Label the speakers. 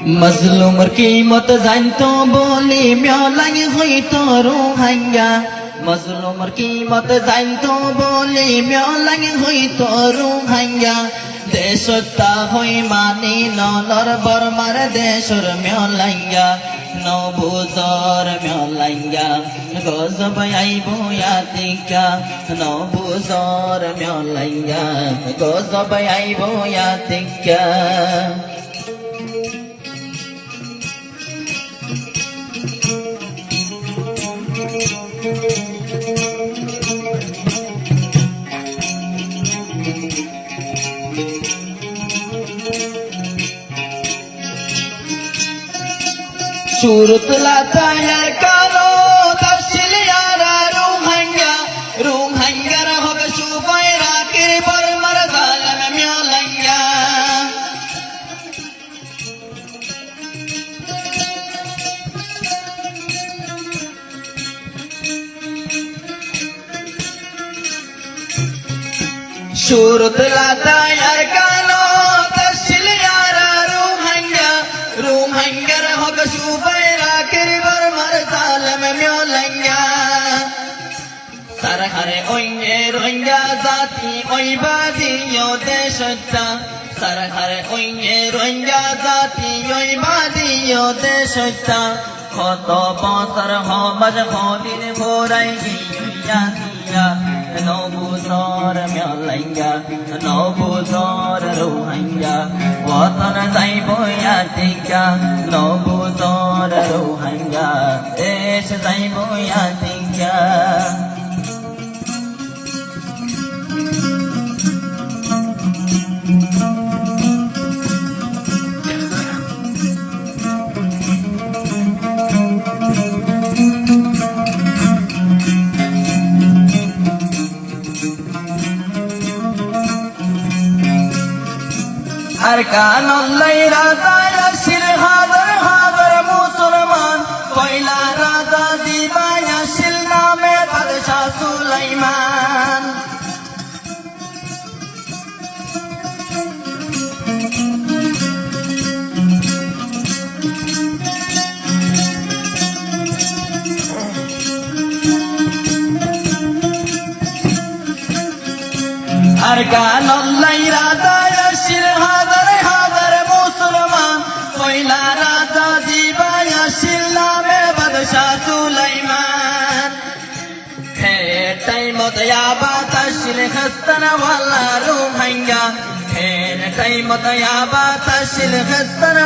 Speaker 1: মজলুমর कीमत জানতো বলে মেলাই হইতো রোহাঙ্গা মজলুমর कीमत জানতো বলে মেলাই হইতো রোহাঙ্গা দেশতা হই মানি নলর বর্মার দেশর মেলাইয়া নবুজর মেলাইয়া গজব আইব ইয়াতিকা নবুজর মেলাইয়া গজব আইব ইয়াতিকা Surut lataya kalo tafsiliara Rohingya hoga shufaira kiri barmar zalam myolaya Surut lataya kalo tafsiliara Rohingya hoga shufaira kiri barmar zalam myolaya Sarhare oye Rohingya zati oi badi yo deshta Sarhare oye Rohingya zati oi badi yo deshta Khoto bosar ho baj khodin bhorai giya siya Nobuzor myolaya Nobuzor Rohingya Watan jaibo yatika Nobuzor Rohingya Desh jaibo yatika أركان الله راضا يسير حاضر حاضر مسلمان قيلا راضا ديبا يسير نام بادشاہ سليمان أركان الله راضا يسير حاضر حاضر مسلمان قيلا راضا ديبا يسير نام بادشاہ سليمان টাইমত ইয়াবা তাশিল খস্তানা ওয়ালা রোহিঙ্গা টাইমত ইয়াবা তাশিল খস্তানা